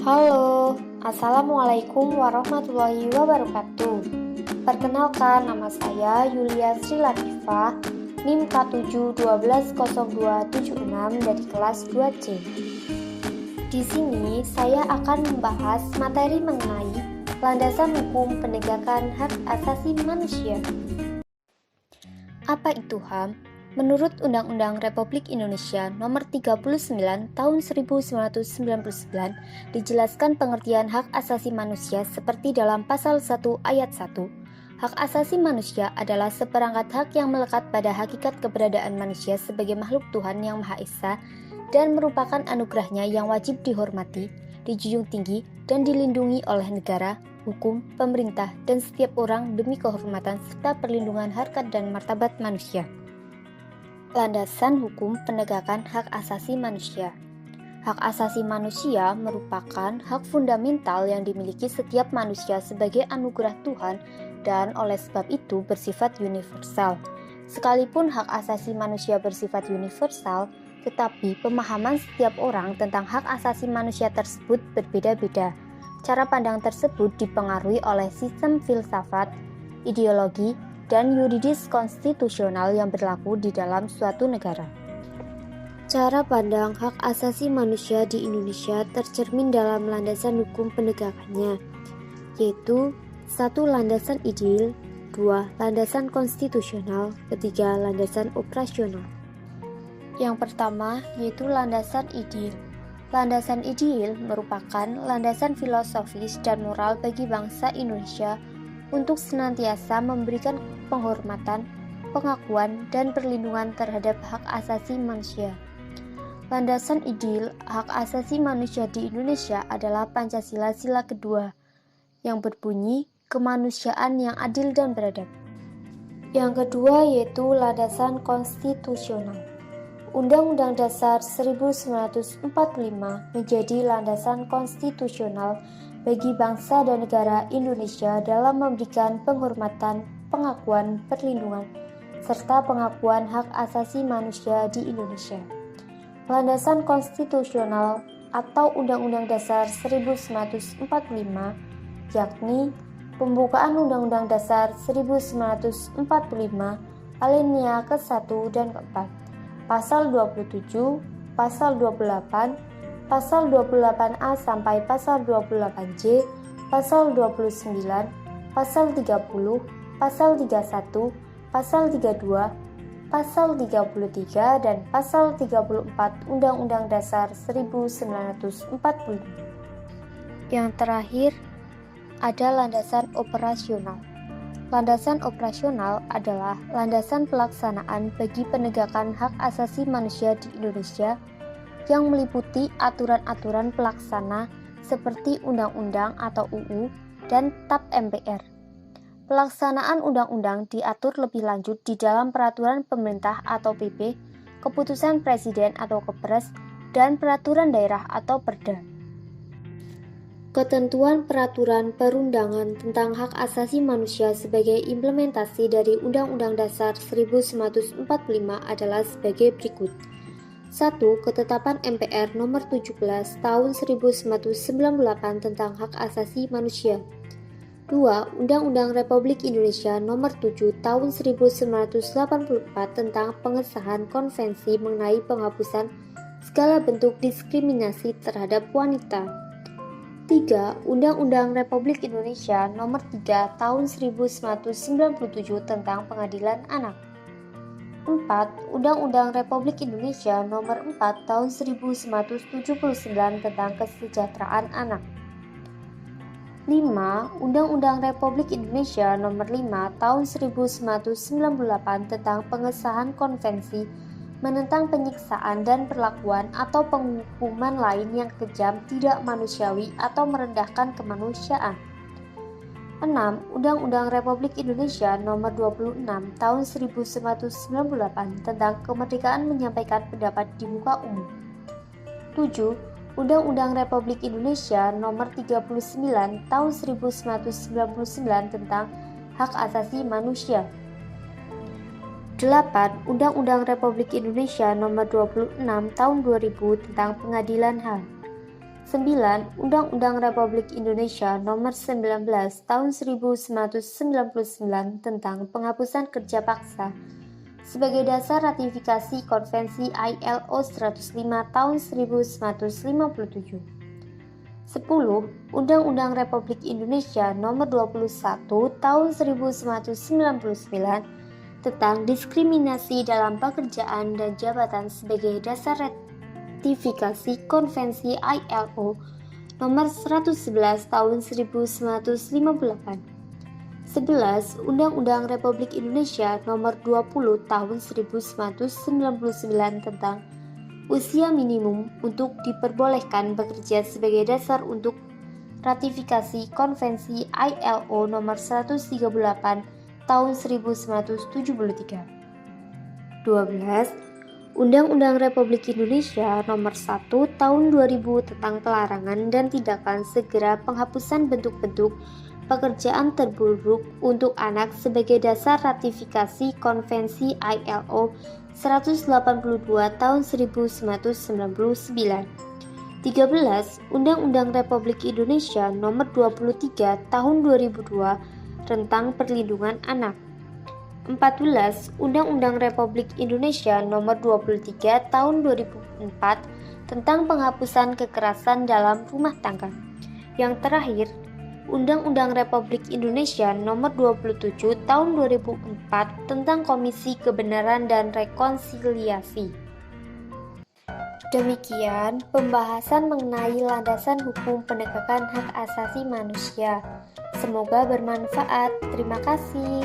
Halo, Assalamualaikum warahmatullahi wabarakatuh. Perkenalkan, nama saya Yulia Sri Latifah, NIM K7120276 dari kelas 2C. Di sini saya akan membahas materi mengenai landasan hukum penegakan hak asasi manusia. Apa itu HAM? Menurut Undang-Undang Republik Indonesia Nomor 39 Tahun 1999 dijelaskan pengertian hak asasi manusia seperti dalam Pasal 1 Ayat 1. Hak asasi manusia adalah seperangkat hak yang melekat pada hakikat keberadaan manusia sebagai makhluk Tuhan yang Maha Esa dan merupakan anugerahnya yang wajib dihormati, dijunjung tinggi, dan dilindungi oleh negara, hukum, pemerintah, dan setiap orang demi kehormatan serta perlindungan harkat dan martabat manusia. Landasan hukum penegakan hak asasi manusia. Hak asasi manusia merupakan hak fundamental yang dimiliki setiap manusia sebagai anugerah Tuhan dan oleh sebab itu bersifat universal. Sekalipun hak asasi manusia bersifat universal, tetapi pemahaman setiap orang tentang hak asasi manusia tersebut berbeda-beda. Cara pandang tersebut dipengaruhi oleh sistem filsafat, ideologi, dan yuridis konstitusional yang berlaku di dalam suatu negara. Cara pandang hak asasi manusia di Indonesia tercermin dalam landasan hukum penegakannya, yaitu 1. Landasan ideal, 2. Landasan konstitusional, 3. Landasan operasional. Yang pertama yaitu landasan ideal. Landasan ideal merupakan landasan filosofis dan moral bagi bangsa Indonesia untuk senantiasa memberikan penghormatan, pengakuan, dan perlindungan terhadap hak asasi manusia. Landasan ideal hak asasi manusia di Indonesia adalah Pancasila Sila kedua, yang berbunyi kemanusiaan yang adil dan beradab. Yang kedua yaitu landasan konstitusional. Undang-Undang Dasar 1945 menjadi landasan konstitusional bagi bangsa dan negara Indonesia dalam memberikan penghormatan, pengakuan, perlindungan, serta pengakuan hak asasi manusia di Indonesia. Landasan konstitusional atau Undang-Undang Dasar 1945 yakni pembukaan Undang-Undang Dasar 1945 alinea ke-1 dan ke-4, Pasal 27, Pasal 28, Pasal 28A sampai Pasal 28J, Pasal 29, Pasal 30, Pasal 31, Pasal 32, Pasal 33, dan Pasal 34 Undang-Undang Dasar 1945. Yang terakhir, ada landasan operasional. Landasan operasional adalah landasan pelaksanaan bagi penegakan hak asasi manusia di Indonesia yang meliputi aturan-aturan pelaksana seperti undang-undang atau UU dan TAP MPR. Pelaksanaan undang-undang diatur lebih lanjut di dalam peraturan pemerintah atau PP, keputusan presiden atau Kepres, dan peraturan daerah atau Perda. Ketentuan peraturan perundangan tentang hak asasi manusia sebagai implementasi dari Undang-Undang Dasar 1945 adalah sebagai berikut. 1. Ketetapan MPR Nomor 17 Tahun 1998 tentang Hak Asasi Manusia. 2. Undang-Undang Republik Indonesia Nomor 7 Tahun 1984 tentang pengesahan konvensi mengenai penghapusan segala bentuk diskriminasi terhadap wanita. 3. Undang-Undang Republik Indonesia Nomor 3 Tahun 1997 tentang Pengadilan Anak. 4. Undang-Undang Republik Indonesia Nomor 4 Tahun 1979 tentang Kesejahteraan Anak. 5. Undang-Undang Republik Indonesia Nomor 5 Tahun 1998 tentang Pengesahan Konvensi menentang penyiksaan dan perlakuan atau penghukuman lain yang kejam, tidak manusiawi, atau merendahkan kemanusiaan. 6. Undang-Undang Republik Indonesia Nomor 26 Tahun 1998 tentang kemerdekaan menyampaikan pendapat di muka umum. 7. Undang-Undang Republik Indonesia Nomor 39 Tahun 1999 tentang Hak Asasi Manusia. 8. Undang-Undang Republik Indonesia Nomor 26 Tahun 2000 tentang Pengadilan HAM. 9. Undang-Undang Republik Indonesia Nomor 19 Tahun 1999 tentang penghapusan kerja paksa sebagai dasar ratifikasi Konvensi ILO 105 tahun 1957. 10. Undang-Undang Republik Indonesia Nomor 21 Tahun 1999 tentang diskriminasi dalam pekerjaan dan jabatan sebagai dasar ratifikasi Konvensi ILO Nomor 111 Tahun 1958. 11. Undang-Undang Republik Indonesia Nomor 20 Tahun 1999 tentang usia minimum untuk diperbolehkan bekerja sebagai dasar untuk ratifikasi Konvensi ILO Nomor 138 Tahun 1973. 12. Undang-Undang Republik Indonesia Nomor 1 Tahun 2000 tentang pelarangan dan tindakan segera penghapusan bentuk-bentuk pekerjaan terburuk untuk anak sebagai dasar ratifikasi Konvensi ILO 182 tahun 1999. 13. Undang-Undang Republik Indonesia Nomor 23 tahun 2002 tentang perlindungan anak. 14. Undang-Undang Republik Indonesia Nomor 23 tahun 2004 tentang penghapusan kekerasan dalam rumah tangga. Yang terakhir, Undang-Undang Republik Indonesia Nomor 27 Tahun 2004 tentang Komisi Kebenaran dan Rekonsiliasi. Demikian pembahasan mengenai landasan hukum penegakan hak asasi manusia. Semoga bermanfaat. Terima kasih.